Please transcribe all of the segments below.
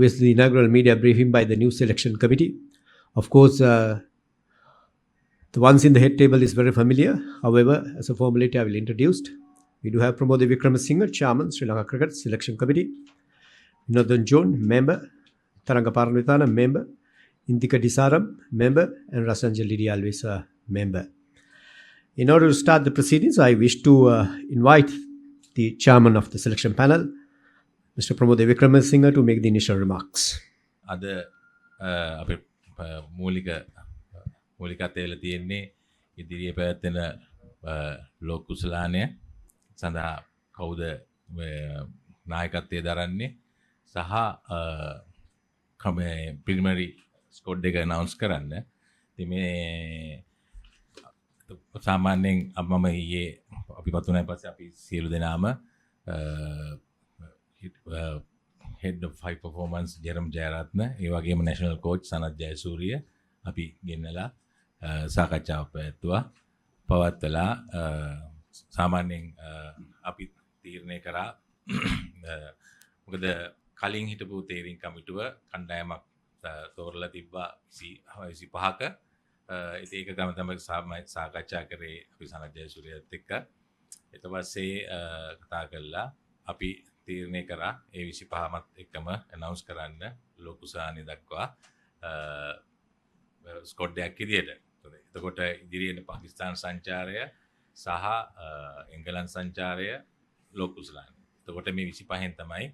obviously the inaugural media briefing by the new selection committee. Of course, the ones in the head table is very familiar. However, as a formality, I will introduce. We do have Pramod Wickramasinghe, Chairman, Sri Lanka Cricket Selection Committee. Vinodhan John, Member. Taranga Paranavithana, Member. Indika Disaram, Member. And Rasanjali Always a Member. In order to start the proceedings, I wish to invite the Chairman of the selection panel, Mr. Pramod Wickramasinghe, to make the initial remarks. අද අපේ මූලිකත්වය තියෙන්නේ ඉදිරියේ පැවැත්වෙන ලෝක කුසලානය සඳහා කවුද නායකත්වයේ දරන්නේ සහ ප්‍රිලිමිනරි ස්කොඩ් එක අනවුන්ස් කරන්න. ඉතින් මේ සාමාන්‍යයෙන් මම ඊයේ අපි පතුනේ පස්සේ අපි සියලු දෙනාම head of high performance Jerome Jayaratne ඒ වගේම national coach සනත් ජයසූරිය අපි ගෙන්නලා සාකච්ඡාවක් පවත්වලා සාමාන්‍යයෙන් අපි තීරණය කරා මොකද කලින් හිටපු තීරණ කමිටුව කණ්ඩායමක් තෝරලා තිබ්බා 25ක ඒක ගම තමයි සාකච්ඡා කරේ අපි සනත් ජයසූරියත් එක්ක. ඊට පස්සේ කතා කළා අපි තීරණය කරා ඒ 25මත් එක්කම අනවුන්ස් කරන්න ලෝක කුසලානය දක්වා ස්කොඩ් එකක් විදියට. එතකොට ඉදිරියට පාකිස්තාන සංචාරය සහ එංගලන්ත සංචාරය ලෝක කුසලානය. එතකොට මේ 25න් තමයි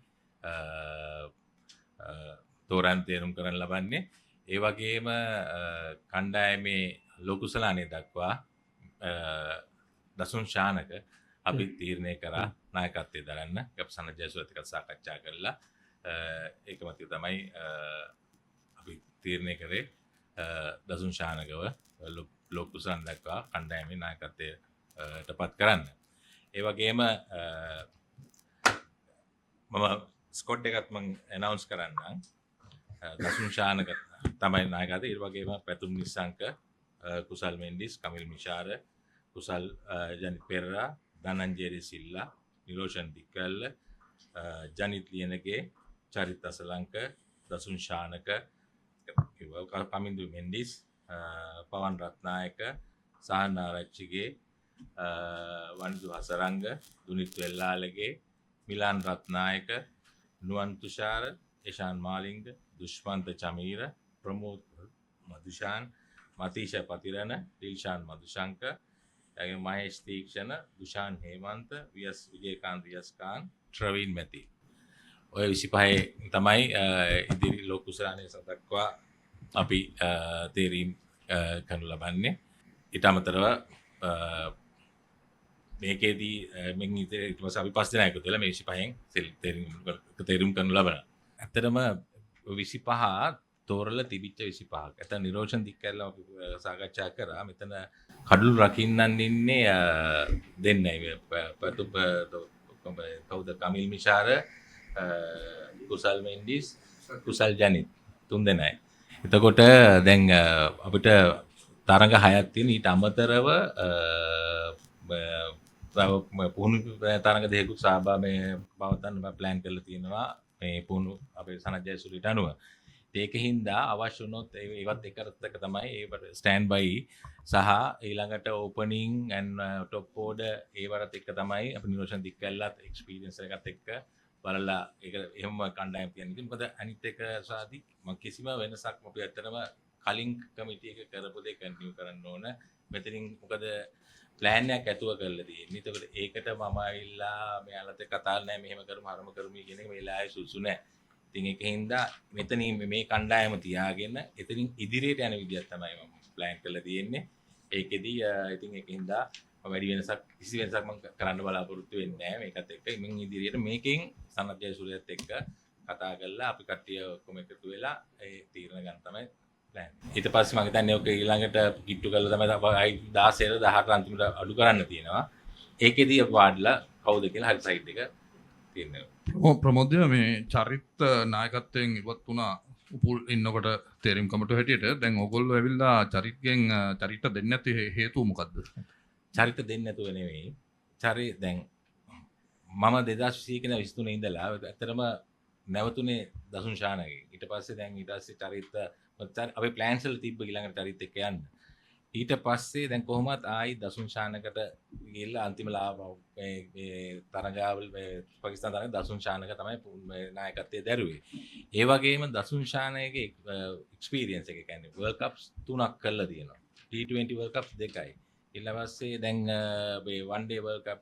තෝරන් තේරුම් කරන්න ලබන්නේ. ඒ වගේම කණ්ඩායමේ ලෝක කුසලානය දක්වා දසුන් ශානක අපි තීරණය කරා නායකත්වයේ දරන්න. අපි සනත් ජයසූරියත් එක්ක සාකච්ඡා කළා. ඒක මත තමයි අපි තීරණය කරේ දසුන් ශානකව ලෝක කුසලානය දක්වා කණ්ඩායමේ නායකත්වයට පත් කරන්න. ඒ වගේම මම ස්කොඩ් එකත් මම අනවුන්ස් කරන්නම්. දසුන් ශානක තමයි නායකත්වය. ඒ වගේම පැතුම් නිසංක, කුසල් මෙන්ඩිස්, කමිල් මිෂාර, කුසල් ජනිත් පෙරරා, ධනංජය සිල්ලා, නිරෝෂන් දික්කල්ල, ජනිත් ලියනගේ, චරිත් අසලංක, දසුන් ශානක, කමින්දු මෙන්ඩිස්, පවන් රත්නායක, සහන් ආරච්චිගේ, වනිදු හසරංග, දුනිත් වෙල්ලාලගේ, මිලාන් රත්නායක, නුවන් තුෂාර, ඒෂාන් මාලිංග, දුෂ්මන්ත චමීර, ප්‍රමෝද් මදුෂාන්, මතීෂ පතිරණ, ඩිල්ෂාන් මදුශංක, මහේෂ් තීක්ෂණ, දුෂාන් හේමන්ත, වියස් විජේකාන්ත වියස්කාන්, ට්‍රවීන් මැති. ඔය 25 තමයි ඉදිරි ලෝක කුසලානය දක්වා අපි තීරීම් කරනු ලබන්නේ. ඊට අමතරව මේකේදී මෙන් ඊට පස්සේ අපි 5 දෙනා එකතු වෙලා මේ 25න් තීරීම් කරනු ලබනවා. ඇත්තටම 25 තෝරලා තිබිච්ච 25ක්. ඇත්ත නිරෝෂන් දික්කල්ලා අපි සාකච්ඡා කරා. මෙතන කඩළු රකින්නන් ඉන්නේ දෙන්නයි. කවුද කමිල් මිෂාර, කුසල් මෙන්ඩිස්, කුසල් ජනිත් තුන් දෙනයි. එතකොට දැන් අපිට තරඟ 6ක් තියෙන. ඊට අමතරව පුහුණු තරඟ දෙකකුත් සහභාගී පවත්වන්න ප්ලෑන් කරලා තියෙනවා මේ පුහුණු අපේ සනත් ජයසූරියට අනුව. ඒකින්දා අවශ්‍ය වුණොත් ඒවත් එකකට තමයි ඒවට ස්ටෑන්ඩ් බයි සහ ඊළඟට ඕපනින් ඇන්ඩ් টොප් ඕඩර් ඒවට එක තමයි අපි නිරෝෂන් දික්කල්ලත් එක්ස්පීරියන්ස් එකත් එක්ක බලලා ඒක එහෙම කණ්ඩායම් කියන්නේ. මොකද අනිත් එක සාදි මම කිසිම වෙනසක් අපි ඇත්තටම කලින් කමිටි එක කරපු දේ කන්ටිනියු කරන්න ඕන. මෙතනින් මොකද ප්ලෑන් එකක් ඇතුව කරලා තියෙන්නේ. ඒකට ඒකට මම ඇවිල්ලා මෙයාලට කතා නැහැ මෙහෙම කරමු අරම කරමු කියන එක මේ වෙලාවේ සුසු නැහැ. ඉතින් ඒකින්ද මෙතනින් මේ කණ්ඩායම තියාගෙන එතනින් ඉදිරියට යන විදියක් තමයි මම ප්ලෑන් කරලා තියෙන්නේ. ඒකෙදි ඉතින් ඒකින්ද වැඩි වෙනසක් කිසි වෙනසක් මම කරන්න බලාපොරොත්තු වෙන්නේ නැහැ මේකත් එක්ක. ඉතින් ඉදිරියට මේකෙන් සනත් ජයසූරියත් එක්ක කතා කරලා අපි කට්ටිය ඔක්කොම එකතු වෙලා ඒ තීරණ ගන්න තමයි ප්ලෑන්. ඊට පස්සේ මම හිතන්නේ ඔක ඊළඟට කිට්ටු කරලා තමයි 16 18 අන්තිමට අඩු කරන්න තියෙනවා. ඒකෙදි වාඩ්ලා කවුද කියලා හරි සයිඩ් එක තියෙනවා. ප්‍රමෝදය මේ චරිත නායකත්වයෙන් ඉවත් වුණා උපුල් ඉන්නකොට තේරීම් කමිටුව හැටියට. දැන් ඕගොල්ලෝ ඇවිල්ලා චරිතෙන් චරිත දෙන්නේ නැති හේතුව මොකද්ද? චරිත දෙන්නේ නැතුව නෙවෙයි. දැන් මම 2021 23 ඉඳලා ඇත්තටම නැවතුනේ දසුන් ශානගේ. ඊට පස්සේ දැන් ඊට පස්සේ චරිත අපේ ප්ලෑන්ස් වල තිබ්බ ඊළඟට චරිත එක්ක යන්න. ඊට පස්සේ දැන් කොහොමත් ආයි දසුන් ශානකට ගිහිල්ලා අන්තිම තරගාවල් පාකිස්තාන තරග දසුන් ශානක තමයි නායකත්වයේ දැරුවේ. ඒ වගේම දසුන් ශානගේ එක්ස්පීරියන්ස් එක කියන්නේ වර්ල්ඩ් කප්ස් 3ක් කරලා තියෙනවා. T20 world cups 2යි. ඊට පස්සේ දැන් මේ වන් ඩේ වර්ල්ඩ් කප්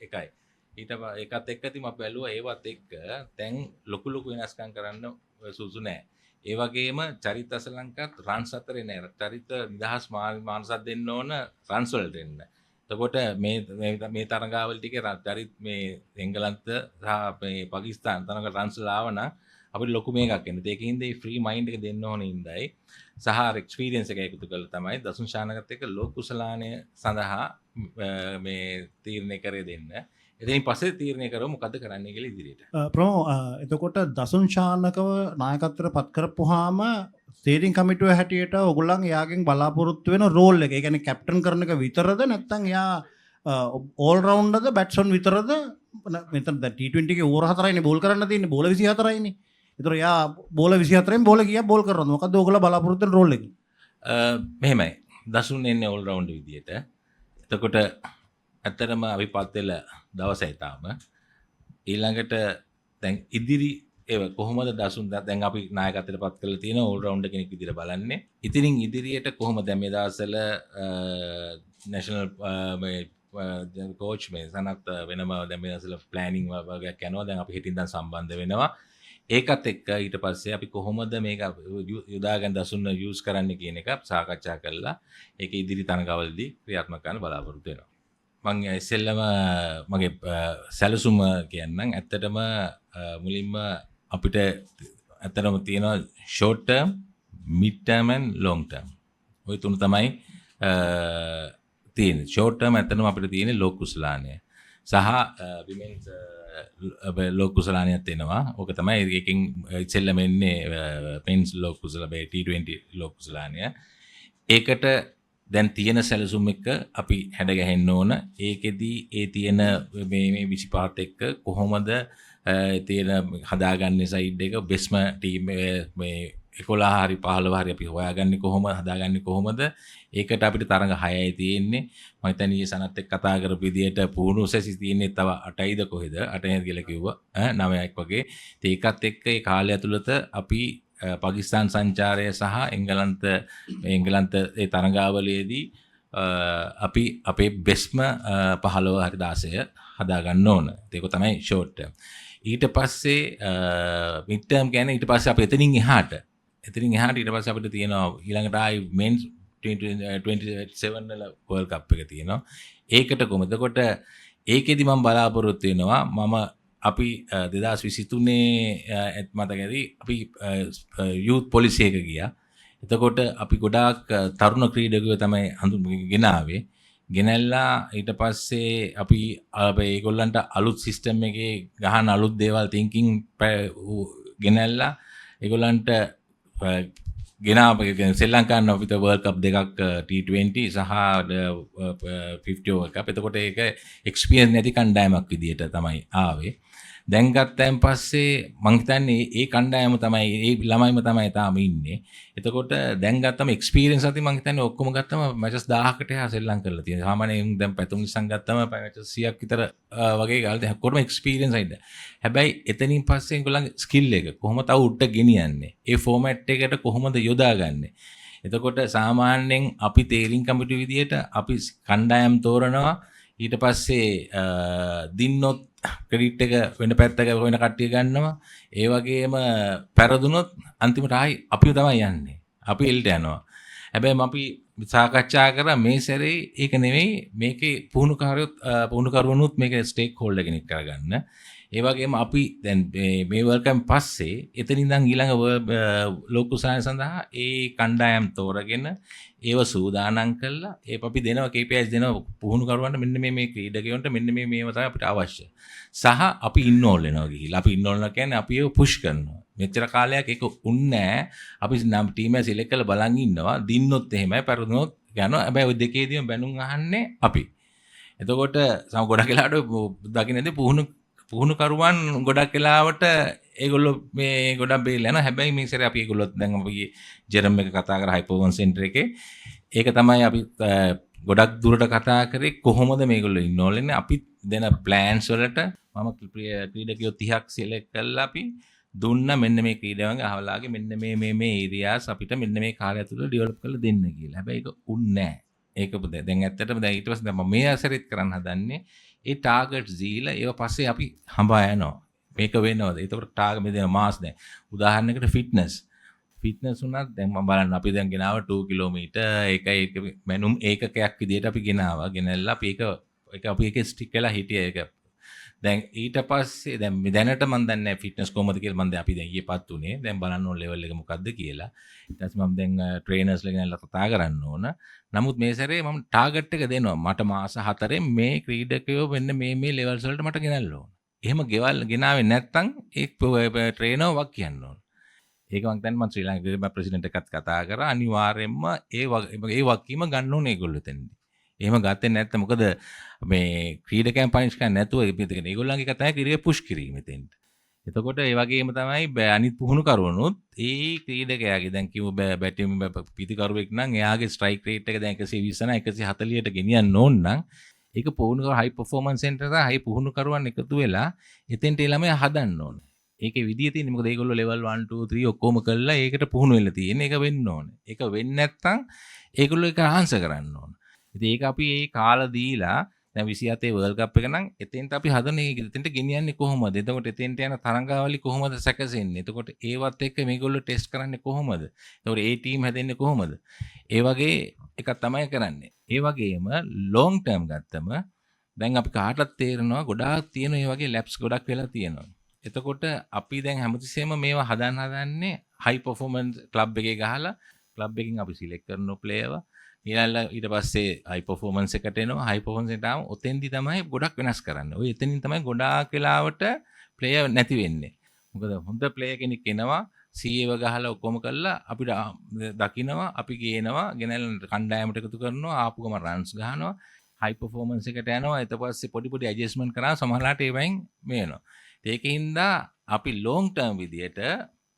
එකයි. ඒකත් එක්ක ඉතින් අපි බැලුවා ඒවත් එක්ක දැන් ලොකු වෙනස්කම් කරන්න සුසු නැහැ. ඒ වගේම චරිත අසලංකත් රන්ස් අතරේ නෑ. චරිත නිදහස් මානසක් දෙන්න ඕන රන්ස් වලට එන්න. එතකොට මේ තරඟාවල් ටිකේ චරිත මේ එංගලන්ත සහ මේ පාකිස්තාන තරඟ රන්ස් වල ආවනම් අපිට ලොකු මේකක් එන්න. ඒකින්ද මේ ෆ්‍රී මයින්ඩ් එක දෙන්න ඕන ඉඳයි. සහ එක්ස්පීරියන්ස් එක එකතු කරලා තමයි දසුන් ශානකත් එක්ක ලෝක කුසලානය සඳහා මේ තීරණය කරේ දෙන්න. එතනින් පස්සේ තීරණය කරමු මොකද්ද කරන්න කියලා ඉදිරියට. ප්‍රමෝ එතකොට දසුන් ශානකව නායකත්වයට පත් කරපුවාම ස්ටේරින් කමිටුව හැටියට ඔයගොල්ලන් එයාගෙන් බලාපොරොත්තු වෙන රෝල් එක. ඒ කියන්නේ කැප්ටන් කරන එක විතරද නැත්නම් එයා ඕල් රවුන්ඩර්ද බැට්ස්මන් විතරද? මෙතන දැන් T20 එකේ ඕවර් 4යිනේ බෝල් කරන්න තියෙන්නේ. බෝල 24යිනේ. ඒතර එයා බෝල 24න් බෝල කීයක් බෝල් කරනවද? මොකද්ද ඔයගොල්ලෝ බලාපොරොත්තු වෙන රෝල් එක? මෙහෙමයි. දසුන් එන්නේ ඕල් රවුන්ඩර් විදියට. එතකොට ඇත්තටම අපි පත් වෙලා දවසයි තාම. ඊළඟට දැන් ඉදිරි ඒව කොහොමද දසුන් දැන් අපි නායකත්වයට පත් කරලා තියෙන ඕල් රවුන්ඩර් කෙනෙක් විදියට බලන්නේ. ඉතින් ඉදිරියට කොහොමද දැන් මේ දවස්වල නැෂනල් කෝච් මේ සනත් වෙනම දැන් මේ දවස්වල ප්ලෑනින් වගේක් යනවා. දැන් අපි හිතින් දැන් සම්බන්ධ වෙනවා. ඒකත් එක්ක ඊට පස්සේ අපි කොහොමද මේක යොදාගෙන දසුන් යූස් කරන්න කියන එක සාකච්ඡා කරලා ඒක ඉදිරි තරඟවලදී ක්‍රියාත්මක කරන්න බලාපොරොත්තු වෙනවා. මං ඉස්සෙල්ලම මගේ සැලසුම කියන්නම්. ඇත්තටම මුලින්ම අපිට ඇත්තටම තියෙනවා short term, mid term and long term. ওই තුන තමයි තියෙන්නේ. ෂෝට් ටර්ම් ඇත්තටම අපිට තියෙන්නේ ලෝක කුසලානය සහ විමෙන්ස් ලෝක කුසලානයත් එනවා. ඕක තමයි එකකින් ඉස්සෙල්ලම එන්නේ මෙන්ස් ලෝක කුසල T20 ලෝක කුසලානය. ඒකට දැන් තියෙන සැලසුම් එක අපි හැඩ ගැහෙන්න ඕන. ඒකෙදී ඒ තියෙන මේ 25ත් එක්ක කොහොමද තියෙන හදාගන්නේ සයිඩ් එක බෙස්ම ටීම් මේ 11 හරි 15 හරි අපි හොයාගන්නේ කොහොමද හදාගන්නේ කොහොමද? ඒකට අපිට තරඟ 6යි තියෙන්නේ. මම හිතන්නේ ඊයේ සනත් එක්ක කතා කරපු විදියට පුහුණු උසැසි තියෙන්නේ තව 8යිද කොහෙද? 8යි කියලා කිව්වා. 9ක් වගේ. ඒකත් එක්ක ඒ කාලය ඇතුළත අපි පාකිස්තාන් සංචාරය සහ එංගලන්ත ඒ තරඟාවලියේදී අපි අපේ බෙස්ම 15 හරි 16 හදාගන්න ඕන. ඒක තමයි ෂෝට් ටර්ම්. ඊට පස්සේ මිඩ් ටර්ම් කියන්නේ ඊට පස්සේ අපි එතනින් එහාට ඊට පස්සේ අපිට තියෙනවා ඊළඟට ආයි මෙන්ස් 27 වල වර්ල්ඩ් කප් එක තියෙනවා. ඒකට කොහොමද? එතකොට ඒකෙදි මම බලාපොරොත්තු වෙනවා අපි 2023 මතකදී අපි යූත් පොලිසි එක ගියා. එතකොට අපි ගොඩාක් තරුණ ක්‍රීඩකයෝ තමයි ගෙනාවේ. ගෙනල්ලා ඊට පස්සේ අපි ඒගොල්ලන්ට අලුත් සිස්ටම් එකේ ගහන අලුත් දේවල් තින්කින් ගෙනල්ලා ඒගොල්ලන්ට ශ්‍රී ලංකාවේ අපිට වර්ල්ඩ් කප් දෙකක් T20 සහ 50 වර්ල්ඩ් කප්. එතකොට ඒක එක්ස්පීරියන්ස් නැති කණ්ඩායමක් විදියට තමයි ආවේ. දැන් ගත්තයින් පස්සේ මං හිතන්නේ ඒ කණ්ඩායම තමයි ඒ ළමයිම තමයි තාම ඉන්නේ. එතකොට දැන් ගත්තම එක්ස්පීරියන්ස් ඇති මං හිතන්නේ ඔක්කොම ගත්තම මැචස් 1000කට එහා ශ්‍රී ලංකාවේ තියෙනවා. සාමාන්‍යයෙන් දැන් පැතුම් නිසන් ගත්තම මැචස් 100ක් විතර වගේ ගාලා දැන් කොහොම එක්ස්පීරියන්ස් අයිද. හැබැයි එතනින් පස්සේ ඒගොල්ලන්ගේ ස්කිල් එක කොහොමද තව උඩට ගෙනියන්නේ? ඒ ෆෝමැට් එකට කොහොමද යොදාගන්නේ? එතකොට සාමාන්‍යයෙන් අපි තේරින් කමිටු විදියට අපි කණ්ඩායම් තෝරනවා. ඊට පස්සේ දින්නොත් ක්‍රෙඩිට් එක වෙන පැත්තක වෙන කට්ටිය ගන්නවා. ඒ වගේම පෙරදුනොත් අන්තිමට ආයි අපිව තමයි යන්නේ. අපි එල්ට යනවා. හැබැයි අපි සාකච්ඡා කරා මේ සැරේ ඒක නෙවෙයි මේකේ පුහුණුකරුවනුත් මේක ස්ටේක් හෝල්ඩර් කෙනෙක් කරගන්න. ඒ වගේම අපි දැන් මේ වර්ල්ඩ් කප් පස්සේ එතනින් ඉඳන් ඊළඟ ලෝක කුසලානය සඳහා ඒ කණ්ඩායම් තෝරගෙන ඒව සූදානම් කළා. අපි දෙනවා KPIs දෙනවා පුහුණුකරුවන්ට මෙන්න මේ ක්‍රීඩකයන්ට මෙන්න මේව තමයි අපිට අවශ්‍ය. සහ අපි ඉන්නෝල් වෙනවා ගිහිල්ලා. අපි ඉන්නෝල් කියන්නේ අපි ඒක පුෂ් කරනවා. මෙච්චර කාලයක් ඒක උන්නේ නැහැ. අපි නම් ටීම් එක සිලෙක්ට් කරලා බලන් ඉන්නවා. දින්නොත් එහෙමයි, පෙරදුනොත් යනවා. හැබැයි ওই දෙකේදීම බැනුම් අහන්නේ අපි. එතකොට ගොඩක් වෙලාවට දකින්නේ පුහුණුකරුවන් ගොඩක් වෙලාවට ඒගොල්ලෝ මේ ගොඩක් බේරලා යනවා. හැබැයි මේ සැරේ අපි ඒගොල්ලොත් දැන් අපි ජෙරම් එක කතා කරා හයි පර්ෆෝමන්ස් සෙන්ටර් එකේ. ඒක තමයි අපි ගොඩක් දුරට කතා කරේ කොහොමද මේගොල්ලෝ ඉන්වෝල් වෙන්නේ. අපි දෙන ප්ලෑන්ස් වලට මම ක්‍රීඩකයෝ 30ක් සිලෙක්ට් කරලා අපි දුන්න මෙන්න මේ ක්‍රීඩාවන්ගේ අහවලාගේ මෙන්න මේ ඒරියාස් අපිට මෙන්න මේ කාලය තුළ ඩෙවලොප් කරලා දෙන්න කියලා. හැබැයි ඒක උන්නේ නැහැ. ඒක දැන් ඇත්තටම දැන් ඊට පස්සේ දැන් මම මේ අසරෙත් කරන්න හදන්නේ ඒ ටාගට්ස් දීලා ඒව පස්සේ අපි හඹා යනවා. මේක වෙනවද? ඒතකොට ටාගට් මේ දෙන මාස් දැන් උදාහරණයකට ෆිට්නස් උනත් දැන් මම බලන්න අපි දැන් ගෙනාව 2 කිලෝමීටර් ඒක මැනුම් ඒකකයක් විදියට අපි ගෙනාවා. ගෙනල්ලා අපි ඒක අපි එකේ ස්ටික් වෙලා හිටිය ඒක. දැන් ඊට පස්සේ දැන් දැනට මම දන්නේ නැහැ ෆිට්නස් කොහොමද කියලා. මම දැන් අපි දැන් ඊයේපත් උනේ. දැන් බලන්න ඕන ලෙවල් එක මොකද්ද කියලා. ඊට පස්සේ මම දැන් ට්‍රේනර්ස්ලා ගෙනල්ලා කතා කරන්න ඕන. නමුත් මේ සැරේ මම ටාගට් එක දෙනවා. මට මාස 4න් මේ ක්‍රීඩකයෝ වෙන්න මේ ලෙවල්ස් වලට මට ගෙනල්ලා ඕන. එහෙම ගෙනාවේ නැත්තම් ඒ ට්‍රේනර් වක් කියන්න ඕන. ඒක මම දැන් මම ශ්‍රී ලංකාවේ ප්‍රෙසිඩන්ට් එකත් කතා කරා. අනිවාර්යයෙන්ම ඒ වගකීම ගන්න ඕනේ ඒගොල්ලෝ එතනදී. එහෙම ගත්තේ නැත්නම් මොකද මේ ක්‍රීඩකයන් පනිෂ් කරන්නේ නැතුව ඒගොල්ලන්ගේ එක තමයි ක්‍රීඩකය පුෂ් කිරීම එතෙන්ට. එතකොට ඒ වගේම තමයි අනිත් පුහුණු කරුවනුත් ඒ ක්‍රීඩකයාගේ දැන් කිව්ව බැටිම් පිටිකරුවෙක් නම් එයාගේ ස්ට්‍රයික් රේට් එක දැන් 120 නම් 140ට ගෙනියන්න ඕන නම් ඒක පුහුණු කර හයි පර්ෆෝමන්ස් සෙන්ටර් එක හයි පුහුණු කරුවන් එකතු වෙලා එතෙන්ට ඒ ළමයා හදන්න ඕන. ඒකේ විදිය තියෙන්නේ මොකද ඒගොල්ලෝ ලෙවල් 1 2 3 ඔක්කොම කළා ඒකට පුහුණු වෙලා තියෙන්නේ. ඒක වෙන්න ඕනේ. ඒක වෙන්නේ නැත්නම් ඒගොල්ලෝ ඒක ආන්සර් කරන්න ඕන. ඉතින් ඒක අපි ඒ කාලා දීලා දැන් 27 වර්ල්ඩ් කප් එක නම් එතෙන්ට අපි හදන්නේ එතෙන්ට ගෙනියන්නේ කොහොමද? එතකොට එතෙන්ට යන තරංගාවලි කොහොමද සැකසෙන්නේ? එතකොට ඒවත් එක්ක මේගොල්ලෝ ටෙස්ට් කරන්නේ කොහොමද? එතකොට ඒ ටීම් හැදෙන්නේ කොහොමද? ඒ වගේ එකක් තමයි කරන්නේ. ඒ වගේම ලොන්ග් ටර්ම් ගත්තම දැන් අපි කාටවත් තේරෙනවා ගොඩාක් තියෙන මේ වගේ ලැබ්ස් ගොඩක් වෙලා තියෙනවා. එතකොට අපි දැන් හැමතිස්සෙම මේවා හදන්නේ හයි පර්ෆෝමන්ස් ක්ලබ් එකේ ගහලා ක්ලබ් එකකින් අපි සිලෙක්ට් කරන ප්ලේයර්ව ඊට පස්සේ හයි පර්ෆෝමන්ස් එකට එනවා. හයි පර්ෆෝමන්ස් එකට ආවම ඔතෙන්දි තමයි ගොඩක් වෙනස් කරන්නේ. ඔය එතනින් තමයි ගොඩාක් වෙලාවට ප්ලේයර් නැති වෙන්නේ. මොකද හොඳ ප්ලේයර් කෙනෙක් එනවා CA ගහලා ඔක්කොම කරලා අපිට දකින්නවා අපි ගේනවා ගෙනල්ලා කණ්ඩායමට එකතු කරනවා ආපු ගම රන්ස් ගහනවා හයි පර්ෆෝමන්ස් එකට යනවා. ඊට පස්සේ පොඩි ඇඩ්ජස්ට්මන්ට් කරා සමහරලාට ඒවෙන් මේ වෙනවා. ඒකින්ද අපි ලොන්ග් ටර්ම් විදියට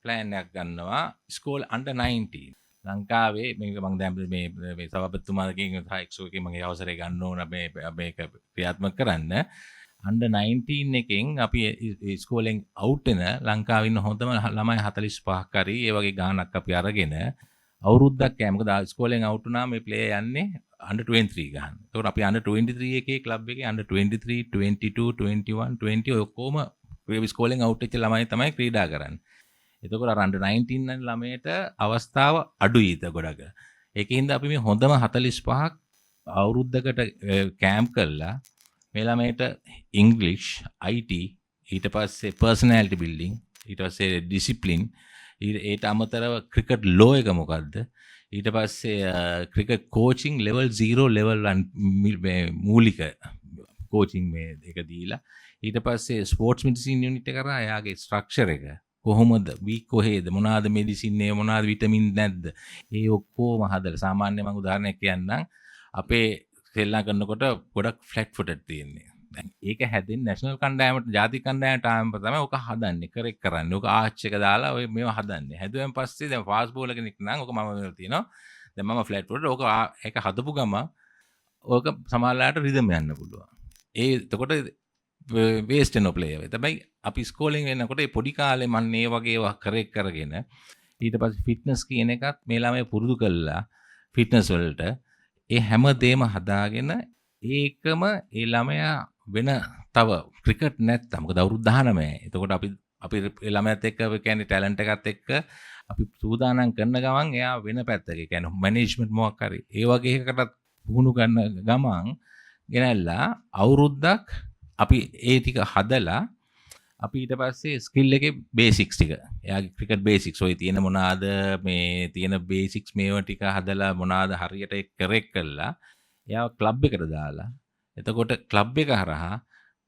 ප්ලෑන් එකක් ගන්නවා ස්කෝල් අන්ඩර් 19 ලංකාවේ මේක මම දැන් මේ සභාපතිතුමාගෙන් එක්සෝ එකේ මගේ අවසරය ගන්න ඕන මේක ක්‍රියාත්මක කරන්න අන්ඩර් 19 එකෙන් අපි ස්කෝලෙන් අවුට් වෙන ලංකාවේ ඉන්න හොඳම ළමයි 45ක් හරි ඒ වගේ ගාණක් අපි අරගෙන අවුරුද්දක් යයි මොකද ස්කෝලෙන් අවුට් වුණාම මේ ප්ලේයර් යන්නේ under 23 ගහන්න. ඒකට අපි under 23 එකේ ක්ලබ් එකේ under 23, 22, 21, 20 ඔක්කොම ස්කෝලෙන් අවුට් වෙච්ච ළමයි තමයි ක්‍රීඩා කරන්නේ. එතකොට අර under 19 ළමයට අවස්ථාව අඩුයි ඊට ගොඩක. ඒකින්ද අපි මේ හොඳම 45ක් අවුරුද්දකට කැම්ප් කරලා මේ ළමයට ඉංග්ලිෂ්, IT, ඊට පස්සේ personality building, ඊට පස්සේ discipline, ඊට අමතරව ක්‍රිකට් ලෝ එක මොකද්ද? ඊට පස්සේ ක්‍රිකට් කෝචින් level 0 level 1 මූලික කෝචින් මේ එක දීලා ඊට පස්සේ ස්පෝර්ට්ස් මෙඩිසින් යුනිට් එක කරා එයාගේ ස්ට්‍රක්චර් එක කොහොමද වීක් කොහෙද මොනවාද මෙඩිසින් එක මොනවාද විටමින් නැද්ද ඒ ඔක්කොම හදලා සාමාන්‍ය මම උදාහරණයක් කියන්නම් අපේ ශ්‍රී කරනකොට ගොඩක් ෆ්ලැට් ෆුටඩ් තියෙන්නේ දැන් ඒක හැදෙන්නේ නැෂනල් කණ්ඩායමට ජාතික කණ්ඩායමට ආවම තමයි ඔක හදන්නේ කරෙක් කරන්නේ ඔක ආච් එක දාලා ඔය මේවා හදන්නේ හැදුවෙන් පස්සේ දැන් ෆාස්ට් බෝලර් කෙනෙක් නම් ඔක මම වෙලා තියෙනවා දැන් මම ෆ්ලැට් ෆුටඩ් ඔක ඒක හදපු ගම ඔක සමහරලාට රිදම් යන්න පුළුවන් ඒ එතකොට වේස්ට් වෙන ප්ලේයර් එක තමයි අපි ස්කෝලින් වෙනකොට ඒ පොඩි කාලේ මම මේ වගේ ඒවා කරෙක් කරගෙන ඊට පස්සේ ෆිට්නස් කියන එකත් මේ ළමයි පුරුදු කළා ෆිට්නස් වලට ඒ හැම දෙයක්ම හදාගෙන ඒකම ඒ ළමයා වෙන තව ක්‍රිකට් නැත්තම් මොකද අවුරුදු 19 එතකොට අපි ළමයාත් එක්ක කියන්නේ ටැලන්ට් එකත් එක්ක අපි සූදානම් කරන ගමන් එයා වෙන පැත්තක කියන්නේ මැනේජ්මන්ට් මොකක් හරි ඒ වගේ එකකට පුහුණු කරන ගමන් ගෙනල්ලා අවුරුද්දක් අපි ඒ ටික හදලා අපි ඊට පස්සේ ස්කිල් එකේ බේසික්ස් ටික එයාගේ ක්‍රිකට් බේසික්ස් ඔය තියෙන මොනවාද මේ තියෙන බේසික්ස් මේවා ටික හදලා මොනවාද හරියට කරෙක් කළා එයා ක්ලබ් එකට දාලා එතකොට ක්ලබ් එක හරහා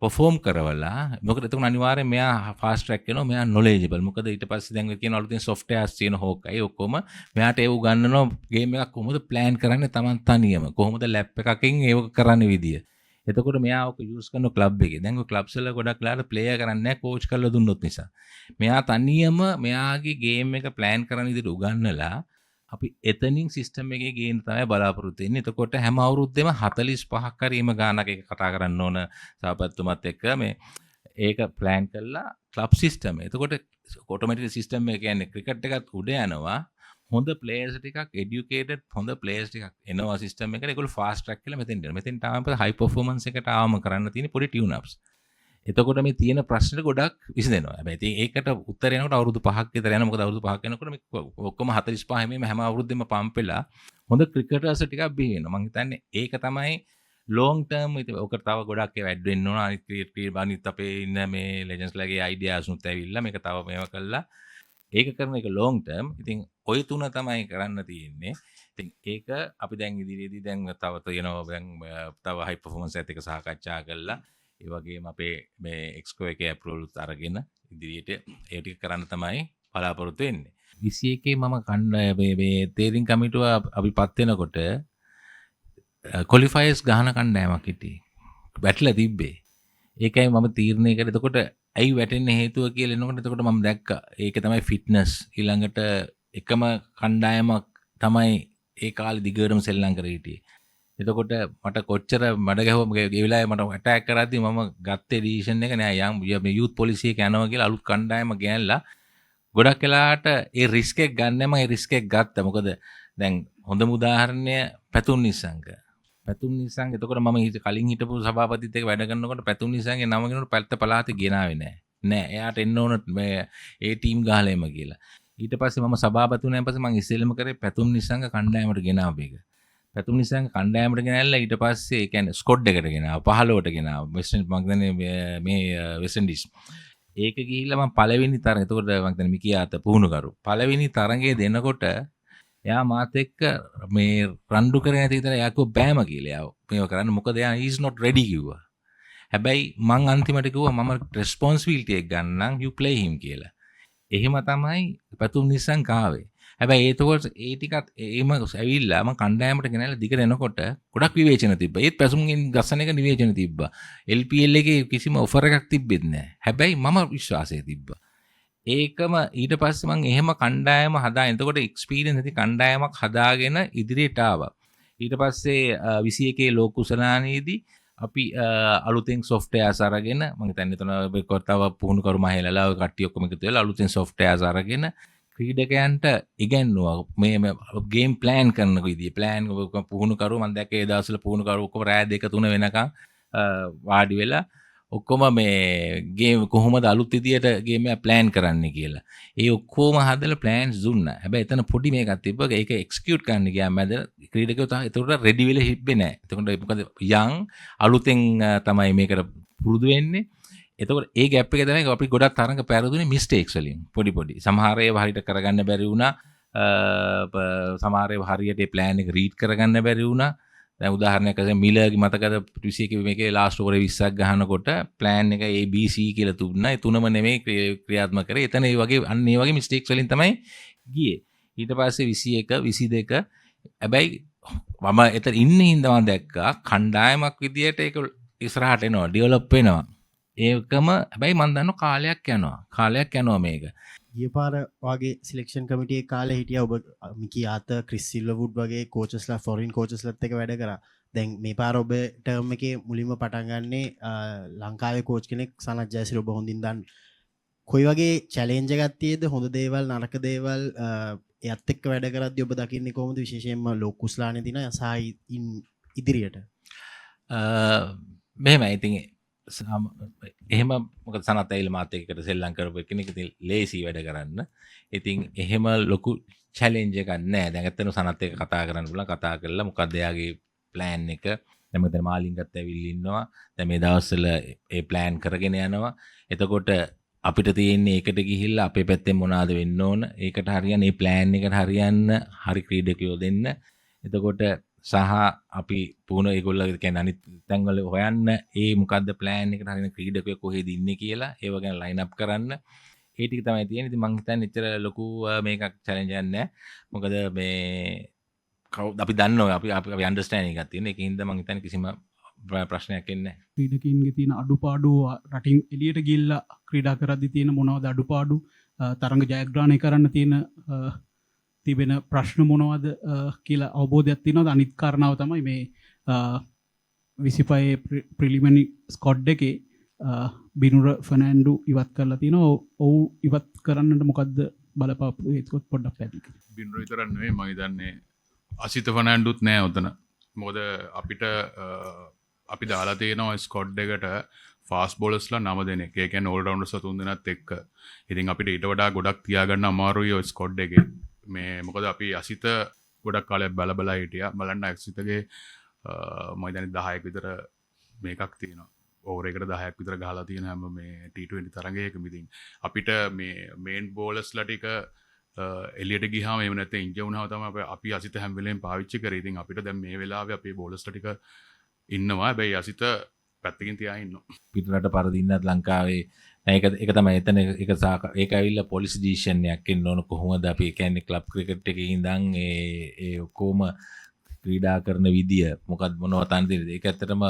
perform කරවලා මොකද එතකොට අනිවාර්යෙන් මෙයා ෆාස්ට් ට්‍රැක් වෙනවා මෙයා knowledgeable මොකද ඊට පස්සේ දැන් කියන අලුතෙන් softwares තියෙන හොක්කයි ඔක්කොම මෙයාට ඒව උගන්වනවා ගේම් එකක් කොහොමද plan කරන්නේ Taman තනියම කොහොමද ලැප් එකකින් ඒක කරන්න විදිය එතකොට මෙයා ඔක යූස් කරන ක්ලබ් එකේ. දැන් ඔය ක්ලබ්ස් වල ගොඩක් වෙලාවට ප්ලේයර් කරන්නේ නැහැ කෝච් කරලා දුන්නොත් නිසා. මෙයා තනියම මෙයාගේ ගේම් එක ප්ලෑන් කරන විදිහට උගන්වලා අපි එතනින් සිස්ටම් එකේ ගේන්න තමයි බලාපොරොත්තු වෙන්නේ. එතකොට හැම අවුරුද්දෙම 45ක් හරි එම ගානක් එක කතා කරන්න ඕන සහපත්තුමත් එක්ක මේ ඒක ප්ලෑන් කරලා ක්ලබ් සිස්ටම්. එතකොට ඔටෝමැටික් සිස්ටම් එක කියන්නේ ක්‍රිකට් එකත් උඩ යනවා. හොඳ ප්ලේයර්ස් ටිකක් එඩියුකේටඩ් හොඳ ප්ලේයර්ස් ටිකක් එනවා සිස්ටම් එකට. ඒගොල්ලෝ ෆාස්ට් ට්‍රැක් කියලා මෙතෙන්ට එනවා. මෙතෙන්ට ආවම හයි පර්ෆෝමන්ස් එකට ආවම කරන්න තියෙන පොඩි ටියුන් අප්ස්. එතකොට මේ තියෙන ප්‍රශ්න ගොඩක් විසඳෙනවා. හැබැයි ඉතින් ඒකට උත්තර එනකොට අවුරුදු 5ක් විතර යනවා. මොකද අවුරුදු 5ක් යනකොට මේ ඔක්කොම 45 මේ හැම අවුරුද්දෙම පම්ප් වෙලා හොඳ ක්‍රිකටර්ස් ටිකක් බිහි වෙනවා. මම හිතන්නේ ඒක තමයි ලොං ටර්ම් ඉතින් ඔකට තව ගොඩක් ඒවා ඇඩ් වෙන්න ඕන. අනිත් අපේ ඉන්න මේ ලෙජන්ඩ්ස්ලාගේ අයිඩියාස් උත් ඇවිල්ලා මේක තව මේවා කළා. ඒක කරන එක ලොං ටර්ම්. ඉතින් ඔය තුන තමයි කරන්න තියෙන්නේ. ඉතින් ඒක අපි දැන් ඉදිරියේදී දැන් තව තියෙනවා දැන් තව හයි පර්ෆෝමන්ස් එකත් එක්ක සාකච්ඡා කරලා ඒ වගේම අපේ මේ එක්ස්කෝ එකේ අප්‍රූවල්ස් අරගෙන ඉදිරියට ඒ ටික කරන්න තමයි බලාපොරොත්තු වෙන්නේ. 21 මම මේ තේරින් කමිටුව අපිපත් වෙනකොට ක්වොලිෆයර්ස් ගහන කණ්ඩායමක් හිටියේ. වැටලා තිබ්බේ. ඒකයි මම තීරණය කරේ. එතකොට ඇයි වැටෙන්න හේතුව කියලා එනකොට එතකොට මම දැක්කා. ඒක තමයි ෆිට්නස්. ඊළඟට එකම කණ්ඩායමක් තමයි ඒ කාලේ දිගටම සෙල්ලම් කරේ හිටියේ. එතකොට මට කොච්චර මඩ ගැහුවා ඒ වෙලාවේ මට ඇටැක් කරද්දි මම ගත්තේ ඩිසිෂන් එක නෑ යම් මේ යූත් පොලිසිය එක යනවා කියලා අලුත් කණ්ඩායම ගෑනලා ගොඩක් වෙලාවට ඒ රිස්ක් එක ගන්න මම ඒ රිස්ක් එක ගත්තා. මොකද දැන් හොඳම උදාහරණය පැතුම් නිසංග. පැතුම් නිසංග එතකොට මම කලින් හිටපු සභාපතිත් එක්ක වැඩ කරනකොට පැතුම් නිසංගේ නම ගෙනකොට පැත්ත පළාතේ ගෙනාවේ නෑ. නෑ එයාට එන්න ඕන මේ ඒ ටීම් ගහලා එම කියලා. ඊට පස්සේ මම සභාපති වුණාන් පස්සේ මම ඉස්සෙල්ලම කරේ පැතුම් නිසංග කණ්ඩායමට ගෙනාව එක. පැතුම් නිසංග කණ්ඩායමට ගෙනල්ලා ඊට පස්සේ ඒ කියන්නේ ස්කොඩ් එකට ගෙනාව 15ට ගෙනාව වෙස්ටර්න් මම කියන්නේ මේ වෙස්ට් ඉන්ඩීස්. ඒක ගිහිල්ලා මම පළවෙනි තරඟ එතකොට මම කියන්නේ මිකියාත පුහුණුකරු. පළවෙනි තරඟේ දෙනකොට එයා මාත් එක්ක මේ රණ්ඩු කරගෙන ඇති විතර එයා කිව්වා බෑම කියලා. එයා මේව කරන්න මොකද එයා is not ready කිව්වා. හැබැයි මං අන්තිමට කිව්වා මම responsibility එක ගන්නම් you play him කියලා. එහෙම තමයි පැතුම් නිසං කාවේ. හැබැයි ඒතකොට ඒ ටිකත් එහෙම ඇවිල්ලා මම කණ්ඩායමට ගෙනල්ලා දිගට එනකොට ගොඩක් විවේචන තිබ්බා. ඒත් පැසුම්ගෙන් ගස්සන එක නිවේචන තිබ්බා. LPL එකේ කිසිම ඔෆර් එකක් තිබ්බෙත් නැහැ. හැබැයි මම විශ්වාසය තිබ්බා. ඒකම ඊට පස්සේ මම එහෙම කණ්ඩායම හදා එතකොට එක්ස්පීරියන්ස් ඇති කණ්ඩායමක් හදාගෙන ඉදිරියට ආවා. ඊට පස්සේ 21 ලෝක කුසලානේදී අපි අලුතෙන් සොෆ්ට්වෙයාර්ස් අරගෙන මම හිතන්නේ එතන තව පුහුණු කරු මහේලලා ඔය කට්ටිය ඔක්කොම එකතු වෙලා අලුතෙන් සොෆ්ට්වෙයාර්ස් අරගෙන ක්‍රීඩකයන්ට ඉගැන්නුවා මේ ගේම් ප්ලෑන් කරන විදිය ප්ලෑන් පුහුණු කරු මම දැක්කේ ඒ දවස්වල පුහුණු කරු ඔක්කොම රෑ 2-3 වෙනකන් වාඩි වෙලා ඔක්කොම මේ ගේම් කොහොමද අලුත් විදියට ගේම් එක ප්ලෑන් කරන්න කියලා. ඒ ඔක්කොම හදලා ප්ලෑන්ස් දුන්නා. හැබැයි එතන පොඩි මේකක් තිබ්බා. ඒක එක්සිකියුට් කරන්න ගියාම මැද ක්‍රීඩකයෝ තාම ඒකට රෙඩි වෙලා හිටින්නේ නැහැ. එතකොට මොකද යන් අලුතෙන් තමයි මේකට පුරුදු වෙන්නේ. එතකොට ඒ ගැප් එක තමයි අපි ගොඩක් තරඟ පෙරදුනේ මිස්ටේක්ස් වලින්. පොඩි. සමහර ඒවා හරියට කරගන්න බැරි වුණා. සමහර ඒවා හරියට ඒ ප්ලෑන් එක රීඩ් කරගන්න බැරි වුණා. දැන් උදාහරණයක් වශයෙන් මිලර්ගේ මතකද 21 මේකේ ලාස්ට් ඕවරේ 20ක් ගහනකොට ප්ලෑන් එක ABC කියලා තුන්නා. ඒ තුනම නෙමෙයි ක්‍රියාත්මක කරේ. එතන ඒ වගේ අන්න ඒ වගේ මිස්ටේක්ස් වලින් තමයි ගියේ. ඊට පස්සේ 21 22 හැබැයි මම එතන ඉන්නේ හින්දා මම දැක්කා කණ්ඩායමක් විදියට ඒක ඉස්සරහට එනවා, ඩෙවලොප් වෙනවා. ඒකම හැබැයි මම දන්නවා කාලයක් යනවා මේක. ගිය පාර වගේ සිලෙක්ෂන් කමිටියේ කාලේ හිටියා ඔබ මිකී ආත ක්‍රිස් සිල්වර්වුඩ් වගේ කෝචස්ලා ෆොරින් කෝචස්ලාත් එක්ක වැඩ කරා. දැන් මේ පාර ඔබ ටර්ම් එකේ මුලින්ම පටන් ගන්නේ ලංකාවේ කෝච් කෙනෙක් සනත් ජයසිරි ඔබ හොඳින් දන්න. කොයි වගේ චැලෙන්ජ් එකක් තියෙද? හොඳ දේවල් නරක දේවල් එයත් එක්ක වැඩ කරද්දී ඔබ දකින්නේ කොහොමද විශේෂයෙන්ම ලෝක කුස්ලානේ දින සහ ඉදිරියට? මෙහෙමයි ඉතින් එහෙම මොකද සනත් ඇවිල්ලා මාත් එක්කට සෙල්ලම් කරපු කෙනෙක් ඉතින් ලේසි වැඩ කරන්න. ඉතින් එහෙම ලොකු චැලෙන්ජ් එකක් නැහැ. දැන් ඇත්තටම සනත් එක්ක කතා කරන්න පුළුවන්. කතා කරලා මොකක්ද එයාගේ ප්ලෑන් එක. දැන් මෙතන මාලින්ගත් ඇවිල්ලා ඉන්නවා. දැන් මේ දවස්වල ඒ ප්ලෑන් කරගෙන යනවා. එතකොට අපිට තියෙන්නේ ඒකට ගිහිල්ලා අපේ පැත්තෙන් මොනවාද වෙන්න ඕන. ඒකට හරියන්නේ මේ ප්ලෑන් එකට හරියන්න හරි ක්‍රීඩකයෝ දෙන්න. එතකොට සහ අපි පුහුණු ඒගොල්ලෝ කියන්නේ අනිත් තැන්වල හොයන්න ඒ මොකද්ද ප්ලෑන් එකට හරින ක්‍රීඩකයෝ කොහෙද ඉන්නේ කියලා ඒව ගැන ලයින් අප් කරන්න ඒ ටික තමයි තියෙන්නේ. ඉතින් මම හිතන්නේ එච්චර ලොකු මේකක් චැලෙන්ජ් එකක් නැහැ. මොකද මේ අපි දන්නවා අපි අන්ඩර්ස්ටෑන්ඩින් එකක් තියෙන. ඒකින්ද මම හිතන්නේ කිසිම ප්‍රශ්නයක් එන්නේ. ක්‍රීඩකින්ගේ තියෙන අඩුපාඩු රටින් එලියට ගිල්ලා ක්‍රීඩා කරද්දි තියෙන මොනවද අඩුපාඩු තරඟ ජයග්‍රහණය කරන්න තියෙන තිබෙන ප්‍රශ්න මොනවද කියලා අවබෝධයක් තියෙනවද? අනිත් කාරණාව තමයි මේ 25 ප්‍රිලිමිනරි ස්කොඩ් එකේ බිනුර ෆර්නෑන්ඩු ඉවත් කරලා තියෙනවා. ඔව් ඉවත් කරන්නට මොකද්ද බලපාපු හේතුව පොඩ්ඩක් පැහැදිලි කරන්න. බින්දුර විතරක් නෙවෙයි මම හිතන්නේ අසිත ෆර්නෑන්ඩුත් නෑ උතන. මොකද අපිට අපි දාලා තියෙනවා ස්කොඩ් එකට ෆාස්ට් බෝලර්ස්ලා 9 දෙනෙක්. ඒ කියන්නේ ඕල් රවුන්ඩර්ස්ලා 3 දෙනාත් එක්ක. ඉතින් අපිට ඊට වඩා ගොඩක් තියාගන්න අමාරුයි ඔය ස්කොඩ් එකේ. මේ මොකද අපි අසිත ගොඩක් කාලයක් බල හිටියා. බලන්න අසිතගේ මම හිතන්නේ 10ක් විතර මේකක් තියෙනවා. ඕවර් එකට 10ක් විතර ගහලා තියෙන හැම මේ T20 තරගයකම. ඉතින් අපිට මේ මේන් බෝලර්ස්ලා ටික එලියට ගියාම එහෙම නැත්නම් ඉන්ජර් වුණාම තමයි අපි අසිත හැම වෙලේම පාවිච්චි කරේ. ඉතින් අපිට දැන් මේ වෙලාවේ අපේ බෝලර්ස්ලා ටික ඉන්නවා. හැබැයි අසිත පැත්තකින් තියා ඉන්නවා. පිටරට පරදින්නත් ලංකාවේ ඒක තමයි එතන ඒක ඇවිල්ලා පොලිසි ඩිසිෂන් එකක් එන්න ඕන. කොහොමද අපි කියන්නේ ක්ලබ් ක්‍රිකට් එකේ ඉඳන් ඒ ඔක්කොම ක්‍රීඩා කරන විදිය මොකක්ද මොනවද තන්දිරද ඒක ඇත්තටම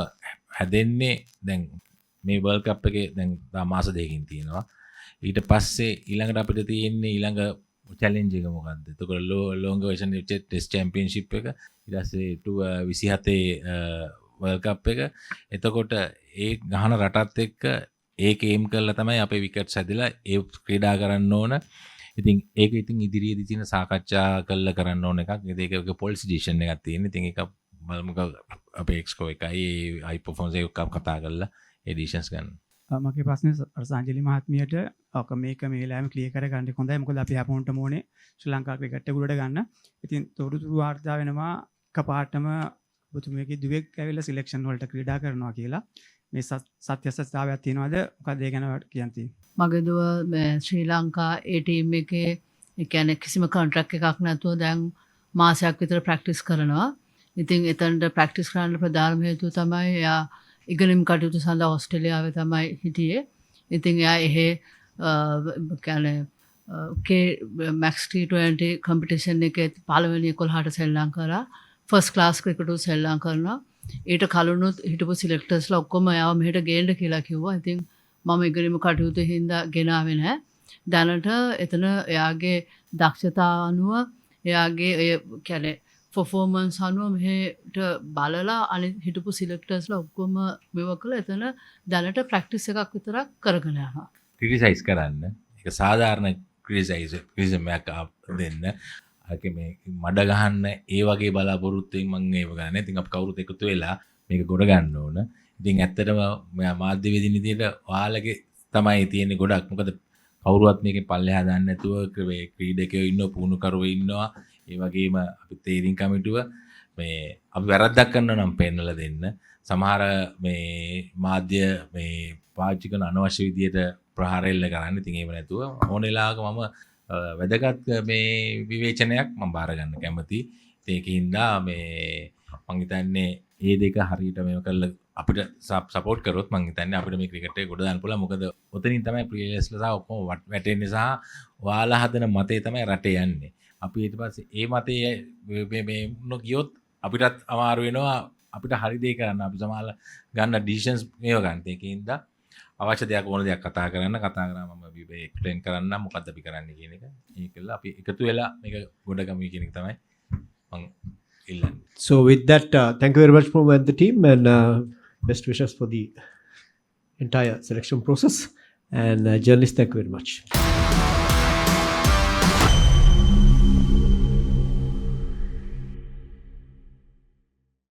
හැදෙන්නේ දැන් මේ වර්ල්ඩ් කප් එකේ දැන් මාස දෙකකින් තියෙනවා. ඊට පස්සේ ඊළඟට අපිට තියෙන්නේ ඊළඟ චැලෙන්ජ් එක මොකක්ද? එතකොට ලෝංග වර්ෂන් ටෙස්ට් චැම්පියන්ෂිප් එක ඊට පස්සේ 27 වර්ල්ඩ් කප් එක. එතකොට ඒ ගහන රටත් එක්ක ඒක ඒම් කරලා තමයි අපේ විකට්ස් හැදලා ඒ ක්‍රීඩා කරන්න ඕන. ඉතින් ඒක ඉතින් ඉදිරියේදී තියෙන සාකච්ඡා කරලා කරන්න ඕන එකක්. ඒක පොලිසි ඩිසිෂන් එකක් තියෙන. ඉතින් ඒක බලමුක අපේ එක්ස්කෝ එකයි හයි පර්ෆෝමන්ස් එක කතා කරලා ඒ ඩිසිෂන්ස් ගන්න. මගේ ප්‍රශ්නේ සංජලි මහත්මියට මේක මේ වෙලාවෙම ක්ලියර් කරගන්න හොඳයි. මොකද අපි අපොන්ට මොනේ ශ්‍රී ලංකා ක්‍රිකට් එක උඩට ගන්න. ඉතින් තොරතුරු වාර්තා වෙනවා කපාටම ඔබතුමියගේ දුවෙක් ඇවිල්ලා සිලෙක්ෂන් වලට ක්‍රීඩා කරනවා කියලා. මේ සත්‍ය සත්‍යතාවයක් තියනවාද? මොකක්ද ඒ ගැන කියන්නේ? මගේ දුව ශ්‍රී ලංකා ඒ ටීම් එකේ ඒ කියන්නේ කිසිම කොන්ට්‍රැක්ට් එකක් නැතුව දැන් මාසයක් විතර ප්‍රැක්ටිස් කරනවා. ඉතින් එතනට ප්‍රැක්ටිස් කරන්න ප්‍රධානම හේතුව තමයි එයා ඉගෙනීම් කටයුතු සඳහා ඕස්ට්‍රේලියාවේ තමයි හිටියේ. ඉතින් එයා එහෙ කියන්නේ මැක්ස් T20 කම්පිටිෂන් එකේ පළවෙනි 11ට සෙල්ලම් කරා. ෆස්ට් ක්ලාස් ක්‍රිකට් උ සෙල්ලම් කරනවා. ඊට කලිනුත් හිටපු සිලෙක්ටර්ස්ලා ඔක්කොම එයාව මෙහෙට ගේන්න කියලා කිව්වා. ඉතින් මම ඉගෙනීම් කටයුතු හින්දා ගෙනාවේ නැහැ. දැනට එතන එයාගේ දක්ෂතාව අනුව එයාගේ ඒ කියන්නේ පර්ෆෝමන්ස් අනුව මෙහෙට බලලා අනිත් හිටපු සිලෙක්ටර්ස්ලා ඔක්කොම මෙව කළා. එතන දැනට ප්‍රැක්ටිස් එකක් විතරක් කරගෙන යනවා. ක්‍රිටිසයිස් කරන්න. ඒක සාධාරණ ක්‍රිටිසිසම් එකක් දෙන්න. අරක මේ මඩ ගහන්න ඒ වගේ බලාපොරොත්තුෙන් මම ඒව ගන්න. ඉතින් අපි කවුරුත් එකතු වෙලා මේක ගොඩ ගන්න ඕන. ඉතින් ඇත්තටම මාධ්‍යවේදීන් විදිහට ඔයාලගේ තමයි තියෙන්නේ ගොඩක්. මොකද කවුරුවත් මේකේ පල්ලෙහා දාන්න නැතුව ක්‍රීඩකයෝ ඉන්නවා, පුහුණුකරුවෝ ඉන්නවා. ඒ වගේම අපි තීරින් කමිටුව මේ අපි වැරද්දක් කරනවා නම් පෙන්නලා දෙන්න. සමහර මේ මාධ්‍ය මේ පාවිච්චි කරන අනවශ්‍ය විදිහට ප්‍රහාර එල්ල කරන්න. ඉතින් ඒව නැතුව ඕන වෙලාවක මම වැදගත් මේ විවේචනයක් මම බාර ගන්න කැමතියි. ඒකින්ද මේ මම හිතන්නේ මේ දෙක හරියට මේව කරලා අපිට සපෝට් කරොත් මම හිතන්නේ අපිට මේ ක්‍රිකට් එක ගොඩ දාන්න පුළුවන්. මොකද ඔතනින් තමයි ප්ලේයර්ස්ලා සහ ඔක්කොම වැටෙන්නේ සහ ඔයාලා හදන මතේ තමයි රටේ යන්නේ. අපි ඊට පස්සේ ඒ මතේ මේ ගියොත් අපිටත් අමාරු වෙනවා. අපිට හරි දේ කරන්න අපි සමාල ගන්න ඩිසිෂන්ස් මේව ගන්න. ඒකින්ද අවශ්‍ය දෙයක් ඕන දෙයක් කතා කරා මම එක්ස්ප්ලেইন කරන්න මොකද්ද අපි කරන්න කියන එක. ඒකල අපි එකතු වෙලා මේක ගොඩගමු කියන එක තමයි මම ඉල්ලන්නේ. So with that, thank you very much from the team and best wishes for the entire selection process. And journalists, thank you very much.